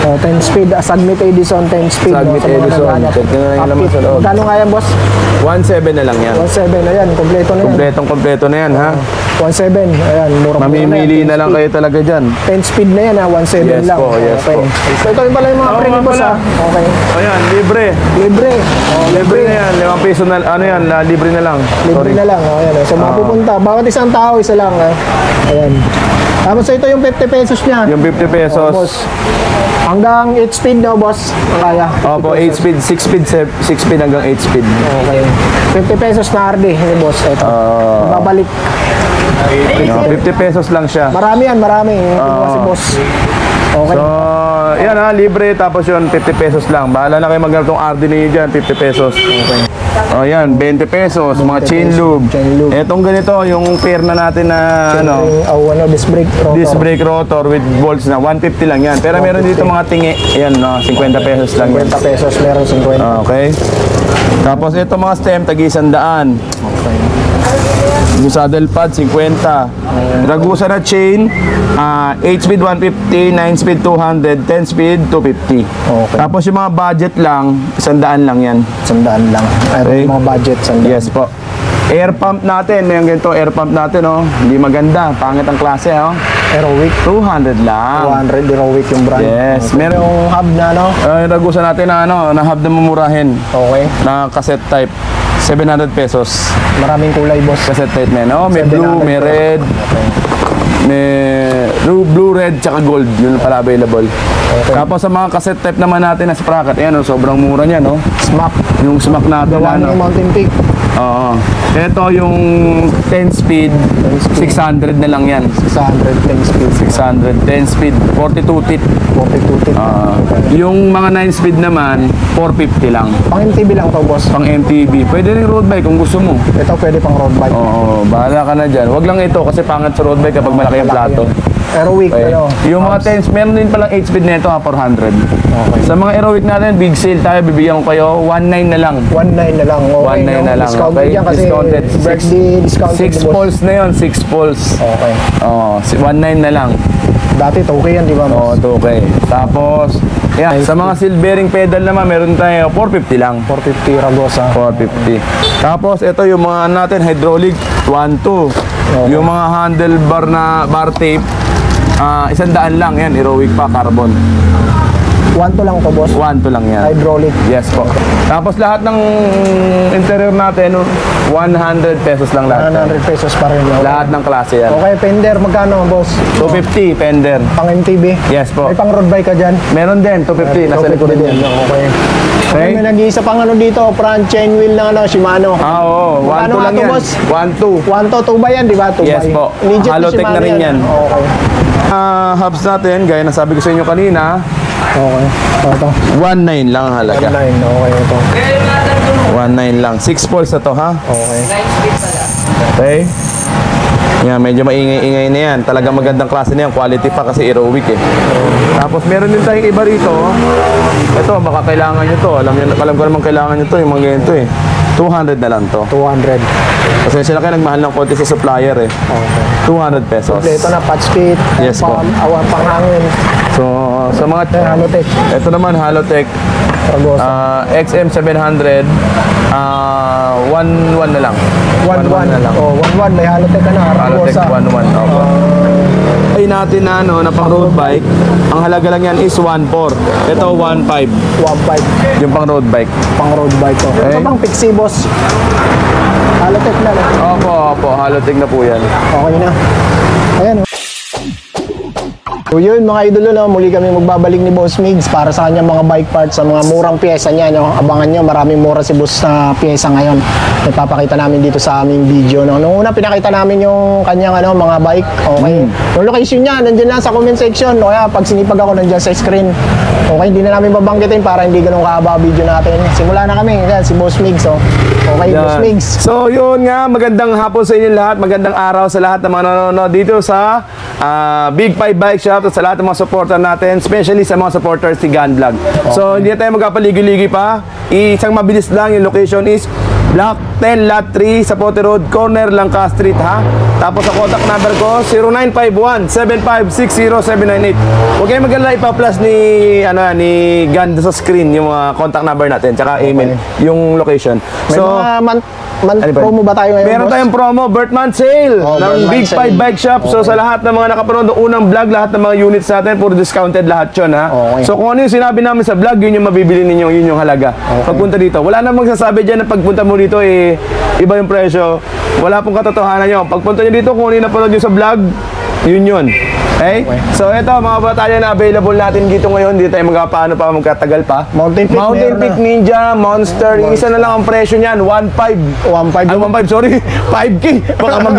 Oh, 10 speed. Submit Edison 10 speed. Submit Edison. Check nyo na yung laman sa loob. Magkano nga yan, boss? 1.7 na lang yan. 1.7 na yan. Kompleto na yan. Kompleto na yan, ha? 1.7. Ayan, mura. Mamimili na lang kayo talaga dyan. 10 speed na yan, ha? 1.7 Yes lang. po, yes okay. po. So, ito yung pala yung mga Oo, premium, nga boss, pala. ha? Okay. Ayan, libre. Libre. Oh, Libre na yan. 5 piso na, ano yan, libre na lang. Libre na lang. Oh, ayan. So, mapupunta. Bawat isang tao, isa lang, ha? Ayan. Tapos ito yung 50 pesos niya. Yung 50 pesos. Oh, boss. Hanggang 8 speed na, boss. Ang kaya. Opo, 8 speed, 6 speed, 6 speed hanggang 8 speed. Okay. 50 pesos na RD, boss. Ito. Babalik. 50 pesos lang siya. Marami yan, marami. Si boss. Okay. So, yan ha, libre. Tapos yun, 50 pesos lang. Bahala na kayo mag-gawa itong RD ninyo dyan, 50 pesos. Okay. O yan, 20 pesos, mga chain lube. Etong ganito, yung pair na natin na disc brake rotor. Disc brake rotor with bolts na 150 lang yan. Pero meron dito mga tingi, yan no, 50 pesos lang yan. 50 pesos, meron 50. Okay. Tapos ito mga stem, tag-100. Okay. Yung saddle pad, 50. Ragusa na chain, 8 speed 150, 9 speed 200, 10 speed 250. Okay. Tapos yung mga budget lang, 100 lang yan. 100 lang. Okay. Mga budget, 100. Yes po. Air pump natin, may ganito air pump natin, oh. Hindi maganda, pangit ang klase, oh. Aerowick. 200 lang. 200 Aerowick yung brand. Yes. Okay. Meron yung hub na, no? Ragusa natin na, na hub na mamurahin. Okay. Na cassette type. 700 pesos. Maraming kulay, boss. Cassette type na, no? May blue, may red. Okay. May blue, red, tsaka gold. Yun pala available. Okay. Tapos sa mga cassette type naman natin na sprocket, ayan, oh, sobrang mura niya, no? Smack. Yung smack natin, Gawa ano? ng Mountain Peak. Oo. Ito yung 10 speed, 600 na lang yan. 600, 10 speed. 600, 10 speed, 42 teeth. 42 teeth. Yung mga 9 speed naman, 450 lang. Pang MTB lang to, boss. Pang MTB. Pwede rin road bike kung gusto mo. Ito pwede pang road bike. Oo, bahala ka na dyan. Wag lang ito kasi pangit sa road bike kapag malaki ang plato. Aerowick, Okay. ano? Yung mga 10, meron din palang 8 speed nito, 400. Okay. Sa mga Aerowick natin, big sale tayo, bibigyan ko kayo 19 na lang. 19 na lang. Okay, 19 na lang, discounted okay? yan kasi Discounted. birthday discounted. 6 poles na yun, 6 poles. Okay. Oo, 19 na lang. Dati 2K yan, di ba? Oo, boss? okay. Tapos, yan, sa mga silvering pedal naman, meron tayo 450 lang. 450 Ragosa. 450. Tapos, ito yung mga natin, hydraulic, 1.2. Okay. Yung mga handlebar na bar tape, 100 lang yan, Aerowick pa, carbon. 1 lang to, boss. 1.2 lang yan. Hydraulic. Yes po. Tapos lahat ng interior natin, 100 pesos lang lahat. 100 pesos pa rin. Okay. Lahat ng klase yan. Okay, fender, magkano, boss? 250, fender. Pang MTB? Yes po. May pang road bike ka dyan? Meron din, 250, nasa likuran din. yan. Okay. Okay. May nag-iisa pang ano dito, front chain wheel na ano, Shimano. Oo, 1.2 lang yan. 1.2. 1 ba yan, di ba? 2 Yes po. Halotech na rin yan. Okay. Hubs natin, gaya na sabi ko sa inyo kanina, Okay. Ito. 1.9 lang ang halaga. 1.9. Okay, ito. 1.9 lang. 6 poles na to, ha? Okay. Okay. Yan, medyo maingay-ingay na yan. Talagang magandang klase na yan. Quality pa kasi Aerowick eh. Tapos meron din tayong iba rito. Ito, baka kailangan nyo to. Alam ko naman kailangan nyo to. Yung mga ganito eh. 200 na lang to. 200. Kasi sila kayo nagmahal ng konti sa supplier eh. Okay. 200 pesos. Ito na, patch kit. Yes po. Awan panghangin. So, sa mga... Halotech. Ito naman, Halotech. Ragosa. XM700. 1.1 na lang. 1.1 na lang. Oh, 1.1. May Halotech ka na. Halotech Ragosa. 1.1. Opo. Ay natin na ano, na pang road bike, ang halaga lang yan is 1.4. Ito 1.5. 1.5. Yung pang road bike. Pang road bike to. Okay. Ito pang Pixie, boss. Halotech na lang. Opo, Halotech na po yan. Okay na. Ayan. So yun mga idolo, no? Muli kami magbabalik ni Boss Migs para sa kanyang mga bike parts, sa mga murang pyesa niya, no? Abangan nyo, maraming mura si Boss na pyesa ngayon. Ipapakita namin dito sa aming video, no? Nung una pinakita namin yung kanyang ano, mga bike. Okay. Yung location niya nandiyan lang sa comment section, no? Kaya pag sinipag ako nandiyan sa screen. Okay, hindi na namin babanggitin para hindi ganun kahaba video natin. Simula na kami. Yan, si Boss Migs, oh. Okay, Yan. Boss Migs. So yun nga, magandang hapon sa inyo lahat, magandang araw sa lahat ng mga nanonood dito sa Big 5 Bike Shop at sa lahat ng mga supporter natin, especially sa mga supporters si Gun Vlog. So hindi na tayo magkapaligi-ligi pa. Isang mabilis lang, yung location is Block 10, Lot 3, Sapote Road, corner Langka Street, ha? Tapos ang contact number ko, 0951-7560798. Huwag kayong mag-alala, ipa-plus ni Ganda sa screen yung mga contact number natin, tsaka email, yung location. May mga month promo ba tayo ngayon, Meron boss? tayong promo, birth month sale Oh, ng birth Big month 5 sale. Bike Shop. So Okay. sa lahat ng mga nakapanood ng unang vlog, lahat ng mga units natin, puro discounted lahat yun, ha? Okay. So kung ano yung sinabi namin sa vlog, yun yung mabibili ninyo, yun yung halaga. Pagpunta dito, wala na magsasabi dyan na pagpunta mo dito, iba yung presyo. Wala pong katotohanan yun. Pagpunta nyo dito, kung ano yung napanood nyo sa vlog, yun. Okay? So ito, mga batalya na available natin dito ngayon. Dito tayo magkatagal pa. Mountain Peak, Mountain meron Peak na. Ninja, Monster. Yung isa na lang ang presyo niyan, 1.5. 1.5. Ay, 1.5, sorry. 5K. Baka mag...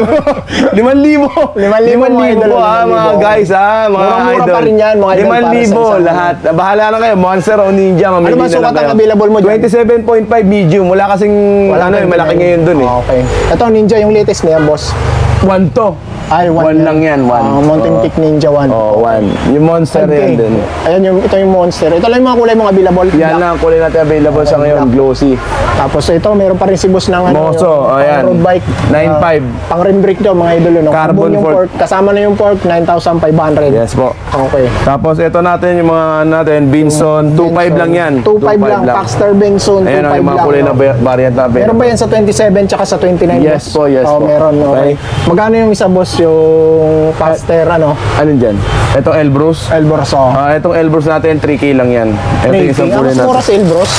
5,000. 5,000, 5,000 mga idol, po, ha, mga 5,000. guys, ha, mga Murang-mura idol. pa rin yan, mga idol, para sa 5,000 isang lahat. Bahala na kayo, Monster o Ninja, mamili Ano ba na sukat lang ang kayo. available mo dyan? 27.5 medium. Wala kasing, malaki ngayon dun, eh. Okay. Ito, Ninja yung latest niya, boss. 1 to. Ay, 1 1 lang yan, 1. Mountain Peak Ninja 1. Oh, 1. Yung Monster yan din. Ayan, ito yung Monster. Ito lang yung mga kulay mong available. Yan lang ang kulay natin available sa ngayon, glossy. Tapos ito, meron pa rin si boss ng Moso, ayan. road bike. 9.5. Pang rim brake daw, mga idol. No? Carbon yung fork. Kasama na yung fork, 9,500. Yes po. Okay. Tapos ito natin yung mga Benson, 2.5 lang yan. 2.5 lang. Paxter Benson, 2.5 Ayan lang. yung mga kulay na variant na available. Meron ba yan sa 27 tsaka sa 29? Yes boss? po, yes Oh, po. meron. Okay. Magkano yung isa, boss? Yung Paxter, Anong dyan? Ito Elbrus. Elbros, oh. Itong Elbrus natin, 3K lang yan. Ito yung isang kulay mas mura natin. sa Elbros.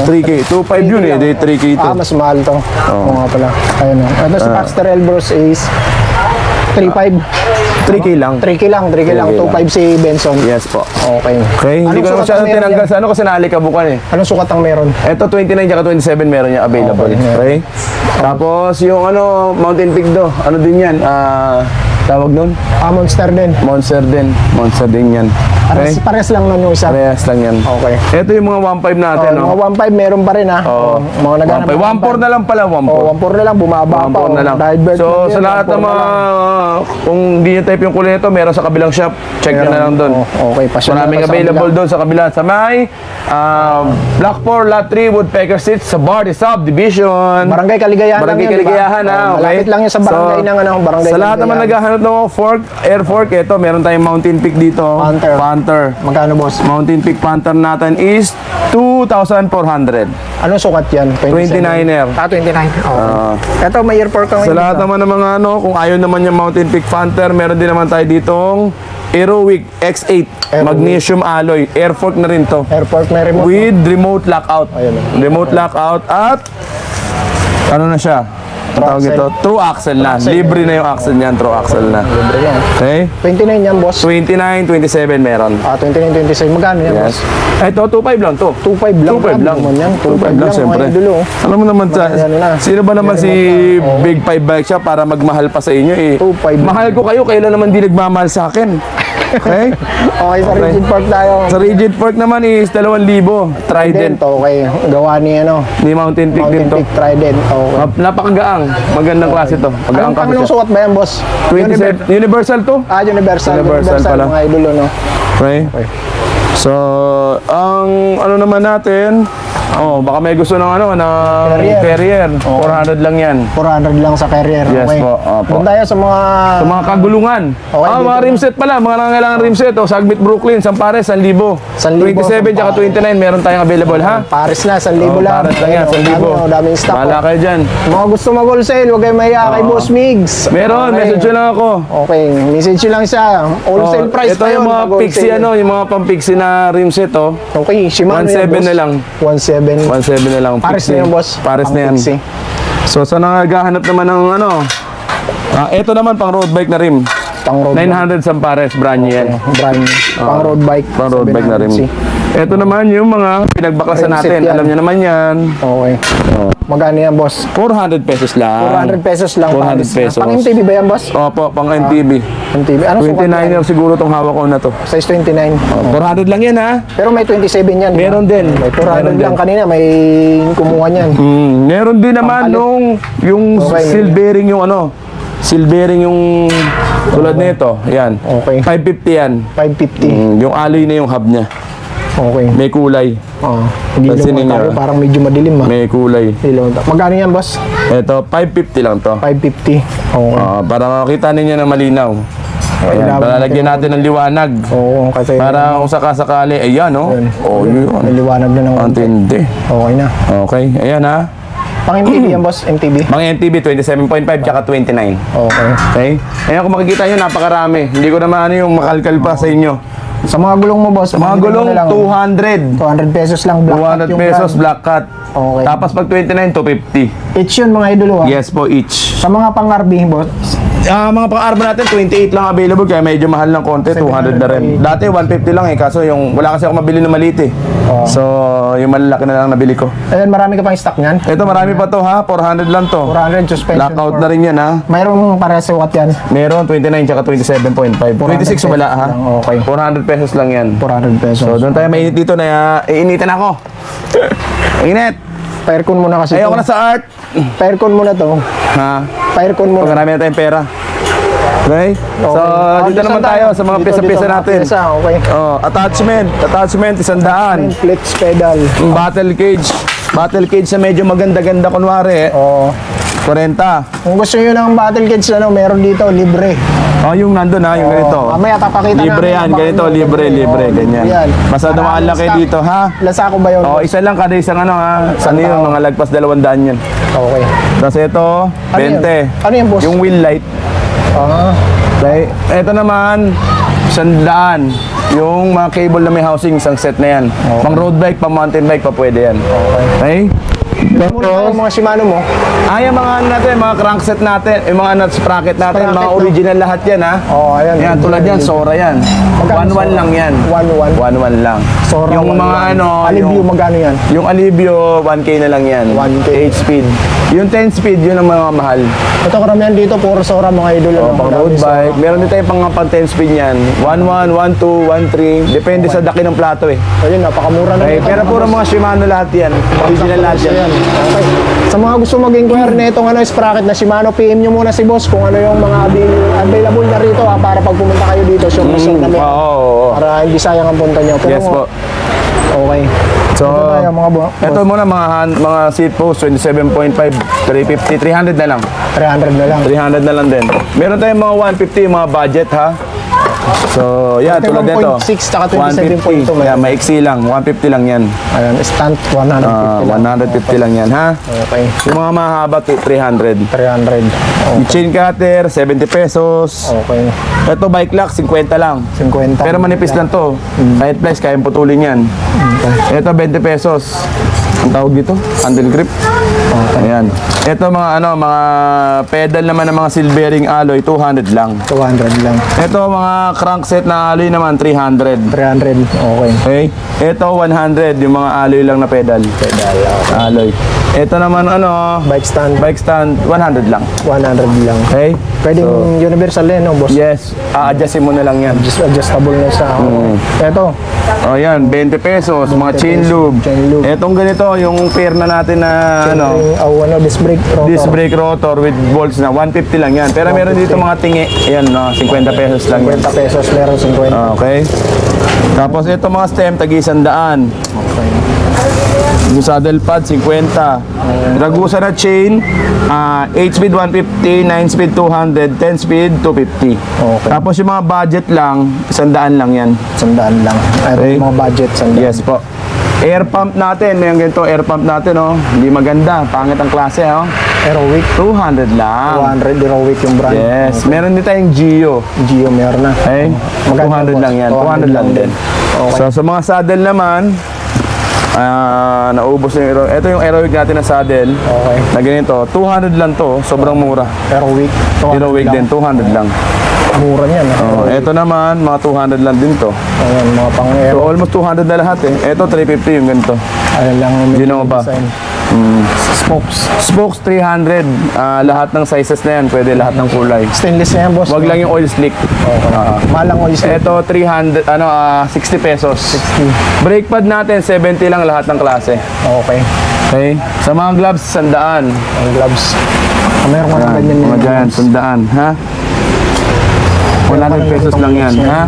3K. 2.5 yun eh. 3K ito. Mas mahal to. Oo nga pala. Ayun o. Ito si Paxter Elbros is 3.5. 3K lang. 3K lang. 3K lang. 2.5 si Benson. Yes po. Okay. Okay, hindi ko na sukat ang masyadong meron tinanggal yan? sa ano kasi naalikabukan eh. Anong sukat ang meron? Ito 29 tsaka 27 meron niya available. Okay. Tapos yung Mountain Peak do. Ano din yan? Tawag nun? Monster din. Monster din. Monster din yan. Okay. Pares lang nun yung isa. Parehas lang yan. Okay. Ito yung mga 1.5 natin, no? Mga 1.5 meron pa rin ha. Oo. Mga naghanap. 1.4 na lang pala, 1.4. 1.4 na lang. Bumaba pa. 1.4 na lang. Divert So, lang sa yun, lahat ng 1.4 na mga, lang. kung hindi nyo type yung kulay nito, meron sa kabilang shop. Check nyo na lang doon. Okay. Pasyon na Maraming to sa available kabila. doon sa kabila. Sa may Block 4, Lot 3, Woodpecker Street, sa Bardi Subdivision. Barangay Kaligayahan Barangay lang yun, Kaligayahan, diba? ha? Okay. Malapit lang yun sa barangay ng barangay Sa lahat naman Kaligayahan. naghahanap ng fork, air fork, ito, meron tayong Mountain Peak dito. Panther. Magkano, boss? Mountain Peak Panther natin is 2,400. Anong sukat yan? 29er. 29. Okay. Ito, may airport ka Sa ngayon. lahat naman ng mga kung ayaw naman yung Mountain Peak Panther, meron din naman tayo ditong Aerowick X8 Aerowick. Magnesium Alloy. Air fork na rin to. Airport may remote. With remote lockout. Ayun. Remote lockout at ano na siya? Ang tawag axle. ito? True axle na. axle. Libre na yung axle niyan. True axle na. Libre yan. Okay? 29 yan, boss. 29, 27 meron. 29, 26. Magkano yan, Yes. boss? Ito, 2.5 lang to. 2.5 lang. 2.5 lang. Naman yan. 2.5 lang, siyempre. Mga idol, oh. Alam mo naman, Ano na. sino ba naman si Oo. Big 5 Bike Shop para magmahal pa sa inyo eh? 2.5 lang. Mahal ko kayo, kailan naman di nagmamahal sa akin? Okay? Okay, sa Rigid Park tayo. Sa Rigid Fork naman is 2,000. Trident. Okay. Gawa ni Ni Mountain Peak din Mountain to. Peak Trident. Okay. Napakagaang. Magandang klase to. Magaang Anong kasi siya. sukat ba yan, boss? 27. Universal to? Universal. Universal pala. Mga idol, no? Okay. So, ang ano naman natin, baka may gusto ng ng carrier. 400 lang yan. 400 lang sa carrier. Yes okay. po, opo. Doon tayo sa mga... Sa mga kagulungan. Okay, dito mga na. rimset pala. Mga nangangailangan rimset. Sagmit Brooklyn, Sampares, 1,000. 1,000, 27 tsaka 29 meron tayong available, ha? Paris na, 1,000 lang. Pares lang yan, Ayun, 1,000. daming stock. Bahala kayo dyan. Mga gusto mag-wholesale, huwag kayong mahiya kay Boss Migs. Meron, Okay. message nyo lang ako. Okay, message nyo lang siya. Wholesale price ito pa yun. yung mga pag-wholesale. pixie, yung mga pang-pixie na rimset, Okay, Shimano 1,700 yan, boss. na lang. 1,700. 1,700 na lang. Pares pixie. na yan, boss. Pares na yan. Pang-pixie. So, sa naghahanap naman ng ito naman pang road bike na rim. Pang road 900 Sampares, brand new yan. Brand. Pang road bike. Pang road bike na rim. 700C. Ito naman yung mga pinagbaklasan Rimset natin. yan. Alam niyo naman yan. Okay. Magkano yan, boss? 400 pesos lang. 400 pesos lang. 400 Paris na. pesos. Pang MTB ba yan, boss? Opo, pang NTB. MTB. Ano sukat 29er yan? siguro tong hawak ko na to. Size 29. 400 lang yan, ha? Pero may 27 yan. di ba? Meron din. May 400 Meron lang din. kanina. May kumuha niyan. Meron din naman Pampalit. nung yung Okay, seal bearing yung seal bearing yung tulad nito. Yan. Okay. 550 yan. 550. Yung alloy na yung hub niya. Okay. May kulay. Gilong Pansinin tayo, nyo. parang medyo madilim ah. May kulay. Gilong. Magkano yan, boss? Ito, 550 lang to. 550. Okay. Para makita ninyo ng malinaw. Ayan, Ilawan palalagyan natin ng liwanag. Oo, kasi Para kung sakasakali, ayan, oh. Ayan. Oh, yun. may liwanag na ng Ang tindi. Okay na. Okay, ayan ha. Pang MTB yan, boss? MTB? Mga NTB, 27.5 tsaka 29. Okay. Okay? Ayan, kung makikita nyo, napakarami. Hindi ko naman ano yung makalkal pa sa inyo. Sa mga gulong mo, boss? Mga gulong, 200. 200 pesos lang. Black cut 200 yung pesos, brand. black cut. Okay. Tapos pag 29, 250. Each yun, mga idolo ah. Yes po, each. Sa mga pang-RB, boss? Mga pang-arba natin, 28 lang available, kaya medyo mahal ng konti, 200 na rin. Dati, 150 lang eh, kaso yung, wala kasi ako mabili na maliit eh. Oo. So, yung malalaki na lang nabili ko. Ayan, marami ka pang stock niyan. Ito, marami pa to ha, 400 lang to. 400 suspension. Blackout na rin yan ha. Mayroong parehas sa watt yan. Meron 29 tsaka 27.5. 26 wala ha. lang, okay. 400 pesos lang yan. 400 pesos. So, doon tayo mainit dito na iinitan ako. Init! Pa-aircon muna kasi Ayoko to. na sa art. Pa-aircon muna to. Ha? Pa-aircon Pag muna. marami na tayong pera. Okay? So, Okay. dito naman tayo sa mga Dito, pisa-pisa dito, mga natin. piyesa, okay. Oh, attachment, 100. Flex pedal. Battle cage. Battle cage na medyo maganda-ganda kunwari. Oo. 40. Kung gusto nyo ng battle cage, meron dito, libre. Oh, yung nandun ha, yung ganito. Mamaya papakita Libre yan, namin. ganito, libre, ganyan. Yan. Basta dumaan lang kayo dito, ha? Lasako ba yun? Oh, isa lang kada isang ano ha. Ano yun, mga lagpas 200 yan. Okay. Tapos ito, 20. Ano yan, boss? Yung wheel light. Ah, Okay. Ito naman, 100. Yung mga cable na may housing, isang set na yan. Pang road bike, pang mountain bike pa pwede yan. Okay? muna yung mga Shimano mo. Yung mga ano natin, mga crankset natin, yung mga nuts sprocket natin, Sprocket, mga no? original lahat yan ha. Oo, ayan. Yan, tulad yan, Sora yan. Magkano 1-1 Sora? lang yan. 1-1. 1-1 lang. Sora, Yung 1-1. mga ano, Alivio, magkano yan? yung Alivio, 1K na lang yan. 1K. 8 speed. Yung 10 speed, yun ang mga mahal. Ito karamihan dito, puro Sora mga idol. Pang road bike. Meron din tayo pang 10 speed yan. 1-1, 1-2, 1-3. Depende sa daki ng plato eh. Ayun, napakamura na Okay, nito. pero puro mga Shimano lahat yan. Original lahat yan. Okay. Sa mga gusto mag-inquire na itong sprocket na Shimano, PM nyo muna si boss kung ano yung mga available na rito para pag pumunta kayo dito, sure na sure kami. Oo. Para hindi sayang ang punta nyo. Pero, Yes po. Okay. So, Ito tayo, mga ito muna mga seat post, 27.5, 350, 300 na lang. 300 na lang. 300 na lang din. Meron tayong mga 150, mga budget ha. So, yan, Ito, tulad nito. 1.6 tsaka 27.2 150. Yeah, maiksi lang. 150 lang yan. Ayan, stand 150 lang. 150 lang yan ha. Okay. Yung mga mahaba, 300. 300. Yung chain cutter, 70 pesos. Okay. Ito bike lock, 50 lang. 50. Pero manipis lang to. Kahit flex, kayang putulin yan. Ito, 20 pesos. Ang tawag dito? Handle grip. Ayan. Ito mga pedal naman ng mga silvering alloy, 200 lang. 200 lang. Ito mga crankset na alloy naman, 300. 300. Okay. Okay? Ito, 100. Yung mga alloy lang na pedal. Pedal. Alloy. Ito naman Bike stand. bike stand, 100 lang. 100 lang. Okay? Pwedeng universal din, no, boss? Yes. A-adjustin mo na lang yan. Adjustable na siya. Ito. O yan, 20 pesos, mga chain lube. Chain lube. Etong ganito, yung pair na natin na Disc brake rotor. disc brake rotor with bolts na 150 lang yan. Pero meron dito mga tingi, yan no, 50 pesos lang yan. 50 pesos, meron 50. Okay. Tapos ito mga stem, tag-100. Okay. Yung saddle pad, 50. Ragusa na chain, 8 speed 150, 9 speed 200, 10 speed 250. Okay. Tapos yung mga budget lang, 100 lang yan. 100 lang. Ito Okay. yung mga budget, 100. Yes po. Air pump natin, may ganito air pump natin oh. Hindi maganda, pangit ang klase oh. Aerowick. 200 lang. 200 Aerowick yung brand. Yes, meron din tayong Geo. Geo meron na. Okay? Magkano 200 boss? lang yan. 200 lang din. Okay. So sa mga saddle naman, naubos na yung ito yung Aerowick natin na saddle. Okay. Na ganito, 200 lang to, sobrang mura. Aerowick. 200 Aerowick lang. din, 200 lang. Mura niyan. Ito naman, mga 200 lang din to. Ayan, mga pang So aero. almost 200 na lahat eh. Ito 350 yung ganito. Ayan lang. yung Genova. design. Spokes. Spokes 300, lahat ng sizes na yan, pwede lahat ng kulay. Stainless na yan, boss. Wag lang yung oil slick. Malang oil slick. Ito 300, 60 pesos. 60. Brake pad natin 70 lang lahat ng klase. Okay. Okay? Sa mga gloves 100. Ang gloves. Meron ko na ganyan Mga yung giant 100, ha? 100 pesos lang yan, ha?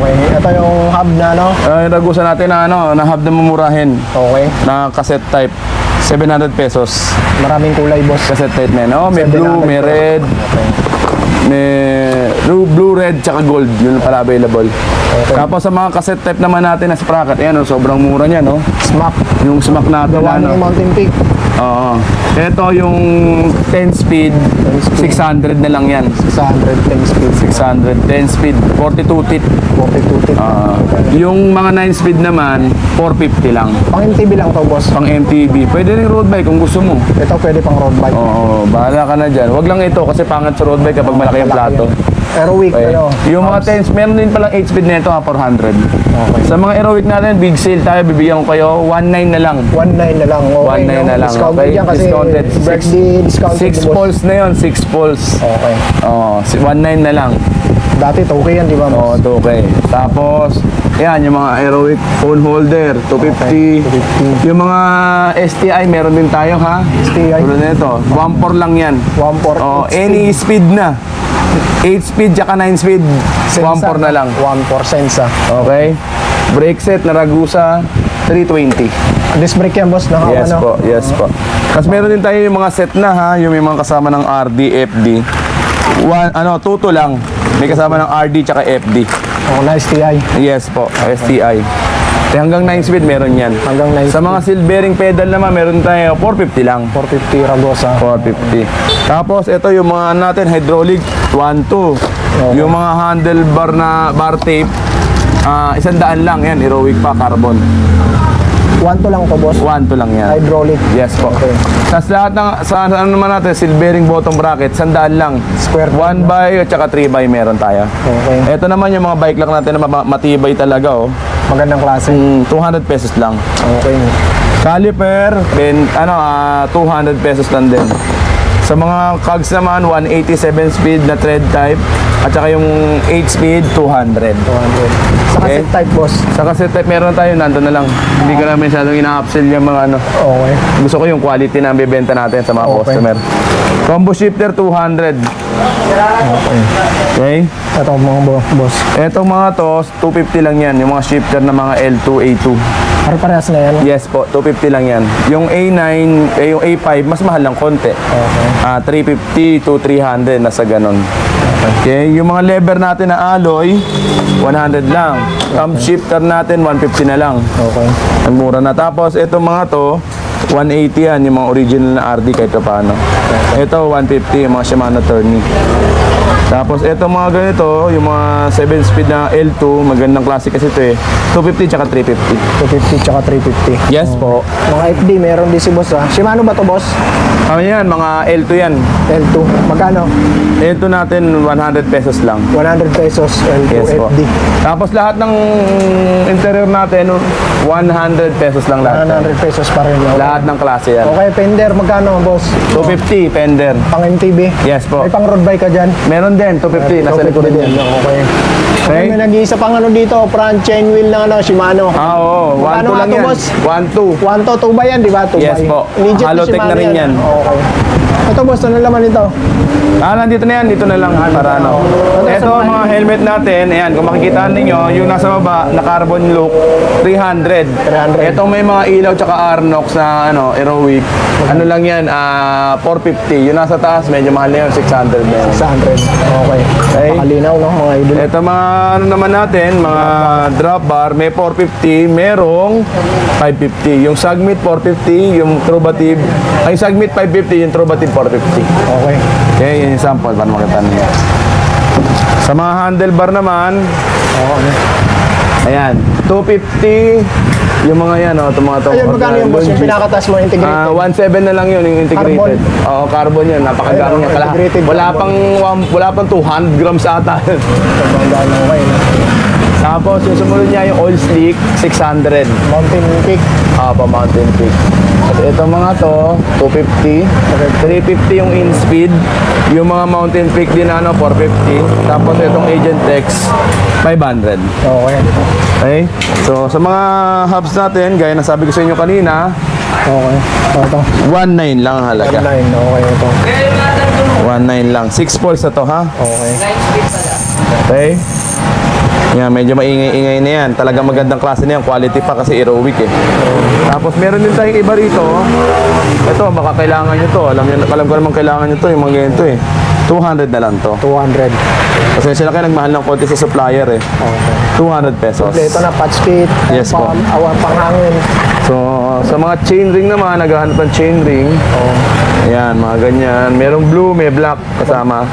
Okay. Ito yung hub na ano. Yung Ragusa natin na na hub na mumurahin. Okay. Na cassette type. 700 pesos. Maraming kulay, boss. Cassette type na yun. May 700 blue, may red, Okay. may blue, red, tsaka gold. Yun pala available. Okay. Tapos sa mga cassette type naman natin na sprocket, ayan, sobrang mura niya, no? Smack. Yung smack natin, Gawa ng Mountain Peak. Oo. Ito yung 10 speed, 600 na lang yan. 610 speed. 600, 10 speed, 42 tit. 42 tip. Yung mga 9 speed naman, 450 lang. Pang MTB lang to, boss. Pang MTB. Pwede rin road bike kung gusto mo. Ito pwede pang road bike. Oo, bahala ka na dyan. Wag lang ito kasi pangat sa road bike kapag malaki yung plato. Aerowick, Okay. ano? Yung mga 10, meron din palang 8 speed nito, 400. Okay. Sa mga Aerowick natin, big sale tayo, bibigyan ko kayo 19 na lang. 1.9 na lang. Okay, 1.9 na lang. Discounted Okay, yan kasi discounted. birthday discounted. 6 boss. poles na yon, 6 poles. Okay. Oo, 19 na lang. Dati 2K yan, di ba, Oo, boss? okay. Tapos, yan, yung mga Aerowick phone holder, 250. 250. Yung mga STI, meron din tayo, ha? STI. Tulad na ito, 1.4 lang yan. 1.4. Oh, any speed na. 8 speed, tsaka 9 speed, 1.4 na lang. 1.4 Sensa. Okay? Brake set na Ragusa, 320. Disc brake yan, boss. Naka, Yes ano? po, yes po. Tapos meron din tayo yung mga set na, ha? Yung may mga kasama ng RD, FD. Tuto lang. May kasama ng RD tsaka FD. Oh, na STI. Yes po, STI. Hanggang 9 speed meron yan. Hanggang 9 Sa mga silvering pedal naman, meron tayo 450 lang. 450 Ragosa. 450. Tapos ito yung mga natin hydraulic 1.2. Yung mga handlebar na bar tape 100 lang yan, Aerowick pa carbon. 1.2 lang to, boss. 1.2 lang yan. Hydraulic. Yes po. Okay. Tapos lahat ng sa ano naman natin, silvering bottom bracket 100 lang. Square 1 by at saka 3 by meron tayo. Okay. Ito naman yung mga bike lang natin na matibay talaga, oh. Magandang klase. 200 pesos lang. Okay. Caliper, 200 pesos lang din. Sa mga cogs naman, 187 speed na tread type. At saka yung 8 speed, 200. 200. Sa Okay. cassette type, boss. Sa cassette type, meron tayo, nandun na lang. Hindi ko na masyadong ina-upsell yung mga ano. Okay. Gusto ko yung quality na bibenta natin sa mga Okay. customer. Combo shifter, 200. Okay. Okay? Ito mga boss. Etong mga to, 250 lang yan. Yung mga shifter na mga L2, A2. Parehas na yan. Yes po, 250 lang yan. Yung A9, yung A5, mas mahal lang konti. Okay. 350 to 300, nasa ganon. Okay, yung mga lever natin na alloy, 100 lang. Cam shifter natin, 150 na lang. Okay. Ang mura na. Tapos, itong mga to, 180 yan, yung mga original na RD kahit pa paano. Ito, 150, yung mga Shimano Tourney. Tapos, itong mga ganito, yung mga 7 speed na L2, magandang klase kasi ito eh. 250 tsaka 350. 250 tsaka 350. Yes po. Mga FD, meron din si boss, ha? Shimano ba to, boss? Ano yan, mga L2 yan. L2. Magkano? L2 natin, 100 pesos lang. 100 pesos L2 Yes po. FD. Tapos lahat ng interior natin, 100 pesos lang lahat. 100 pesos pa rin. Okay. Lahat ng klase yan. Okay, fender, magkano, boss? 250, fender. Pang MTB? Yes po. May pang road bike ka dyan? Meron din, 250, nasa 250 likod din. din. Okay. Okay? May nag-iisa pang ano dito, front chain wheel ng ano, Shimano. Oo, 1-2 Magkano nga lang to, yan. boss? 1-2. 1 to 2 ba yan, di ba? 2 Yes po. Halotech na rin yan. Okay. Ito, boss, ano laman ito? Nandito na yan, dito na lang para ano. Ito mga helmet natin, ayan, kung makikita ninyo, yung nasa baba na carbon look, 300. 300. Ito may mga ilaw tsaka Arnox na ano, Aerowick. Ano lang yan, 450. Yung nasa taas, medyo mahal na yun, 600 na yan. 600. Okay. Okay. Pakalinaw, no, mga idol. Ito mga ano naman natin, mga drop bar, may 450, merong 550. Yung Sagmit 450, yung Trubative, ay Sagmit 550, yung Trubative 450. Okay. Okay, yun yung sample para makita niyo. Sa mga handlebar naman, Okay. ayan, 250, yung mga yan, itong mga to. Ayun, magkano yung boss, yung Longis. pinakatas mo, integrated? 1.7 na lang yun, yung integrated. Carbon? Oo, carbon yun, napakagaan Ayun, niya. integrated Wala pang 200 grams ata. Magkano, okay. Tapos yung sumunod niya yung oil slick, 600. Mountain Peak. Pa Mountain Peak. At itong mga to, 250. 350 yung in-speed. Yung mga Mountain Peak din 450. Tapos itong Agent X, 500. Okay. Okay? So sa mga hubs natin, gaya na sabi ko sa inyo kanina, Okay. Ito. 1.9 lang ang halaga. 1.9. Okay, ito. 1.9 lang. 6 poles na to, ha? Okay. Okay? Yan, medyo maingay-ingay na yan. Talagang magandang klase na yan. Quality pa kasi aerobic eh. Tapos meron din tayong iba rito. Ito, baka kailangan nyo to. Alam ko naman kailangan nyo to. Yung mga ganito eh. 200 na lang to. 200. Kasi sila kayo nagmahal ng konti sa supplier eh. Okay. 200 pesos. Ito na, patch kit, Yes po. awan panghangin. So, sa mga chain ring naman, naghahanap ng chain ring. Ayan, mga ganyan. Merong blue, may black kasama.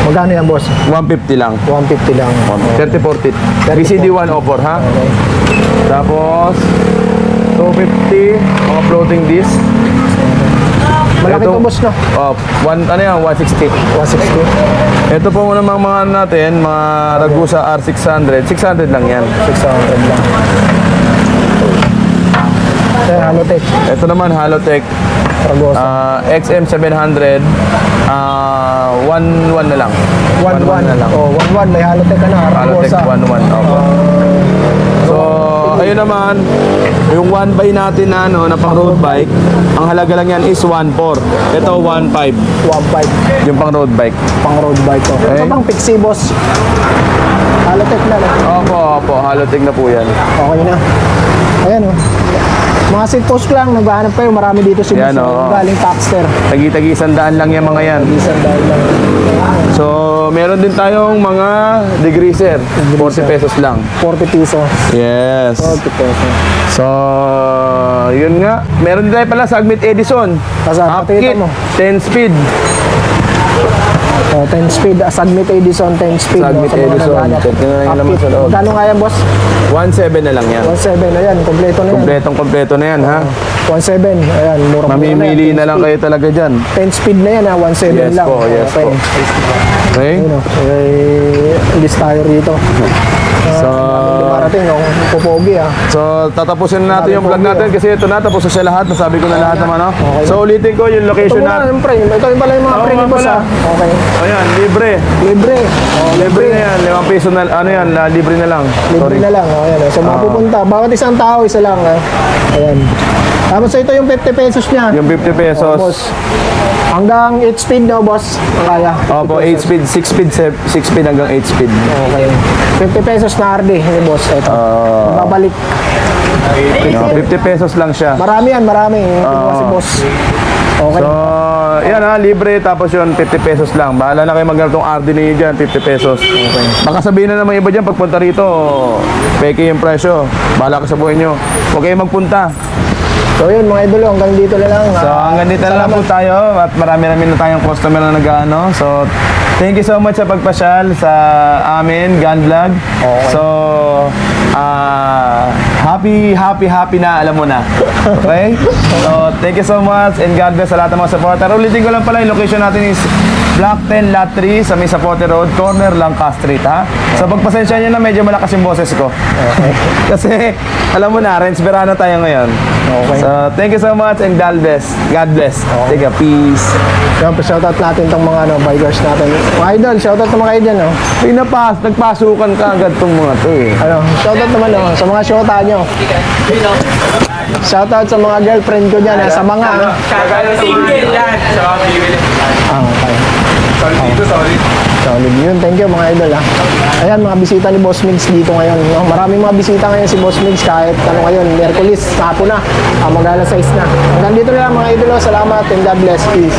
Magkano yan, boss? 150 lang. 150 lang. 3040. BCD 104 ha? Okay. Tapos 250 mga floating disc. Malaki Ito- to, boss, no? Ano yan? 160. 160. Ito po muna mga natin, mga Ragusa R600. 600 lang yan. 600 lang. Ayan, Halotech. Ito naman Halotech Ragosa. XM700. 1.1 na lang. 1-1 na lang. Oh, 1-1. May Halotech ka na. Halotech Ragosa. 1.1. Opo. So, ayun naman, yung 1x natin na, na pang road bike, ang halaga lang yan is 1.4. Ito, 1.5. 1.5. Yung pang road bike. Pang road bike. Okay. Okay. Ito pang Pixie, boss. Halotech na lang. Opo, Halotech na po yan. Okay na. Ayan, oh. Mga seat post lang, naghahanap kayo. Marami dito si Yan, boss. oh. Galing Paxter. Tagi-tagi 100 lang yan mga yan. Isang dahil lang. So, meron din tayong mga degreaser. 40 pesos lang. 40 pesos. Yes. 40 pesos. So, yun nga. Meron din tayo pala Sagmit Edison. Kasama, Upkit, pakita mo. 10 speed. Oh, 10 speed. Sagmit Edison, 10 speed. Sagmit Sa mga Edison. naghahanap. Tingnan na yung laman sa loob. Magkano nga yan, boss? 1.7 na lang yan. 1.7 na yan. Kompleto na yan. Kompleto na yan, ha? 1.7. Ayan, mura Mamimili na lang kayo talaga dyan. 10 speed na yan, ha? 1.7 Yes lang. po, yes Okay. po. Okay? Ayun, oh. List tayo rito. So, Dumarating, oh. Pupogi, ha? So, tatapusin na natin yung vlog natin kasi ito na, tapos na siya lahat. Nasabi ko na lahat naman, no? Okay. So, ulitin ko yung Ito location muna, natin. yung frame. Ito yung pala yung mga Oo, frame nga ni boss, pala. ha? Okay. Ayan, libre. Libre. Oh, Libre na yan. 5 piso na, ano yan, libre na lang. Libre Sorry. na lang. Oh, ayan, oh. So, mapupunta. Bawat isang tao, isa lang. Ha? Ayan. Tapos ito yung 50 pesos niya. Yung 50 pesos. Boss. Hanggang 8 speed na, boss. Ang kaya. Opo, 8 speed, 6 speed, 6 speed hanggang 8 speed. Okay. 50 pesos na RD, ni boss. Ito. Babalik. No, 50 pesos lang siya. Marami yan, marami. Kinuha si boss. Okay. So, yan ha, libre, tapos yun, 50 pesos lang. Bahala na kayo maghanap ng RD ninyo dyan, 50 pesos. Okay. Baka sabihin na naman iba dyan, pagpunta rito, peke yung presyo. Bahala ka sa buhay nyo. Huwag kayong magpunta. So yun mga idolo, hanggang dito na lang. So, hanggang dito na lang po tayo at marami na tayong customer na nag-ano. So, thank you so much sa pagpasyal sa amin, Gun Vlog. Okay. So, happy na, alam mo na. Okay? So, thank you so much and God bless sa lahat ng mga supporter. Ulitin ko lang pala, yung location natin is Block 10, Lot 3 sa May Zapote Road, corner Langka Street, ha? So, pagpasensya nyo na, medyo malakas yung boses ko. Okay. Kasi, alam mo na, Renz Verano tayo ngayon. Okay. So, thank you so much and God bless. God bless. Take a peace. Yan, pa-shoutout natin itong mga bikers natin. Mga idol, shoutout sa mga idol, no? Nagpasukan ka agad tong mga to eh. Ano, shoutout naman, no? Sa mga shota nyo. Shoutout sa mga girlfriend ko dyan, ha? Sa mga, ano? Single yan. Okay. Sorry. Solid yun. Thank you mga idol ha. Ayan mga bisita ni Boss Migs dito ngayon. No? Maraming mga bisita ngayon si Boss Migs kahit ano ngayon, Merkulis, hapon na. Mag-alas 6 na. Hanggang dito na lang mga idol. Salamat and God bless. Peace.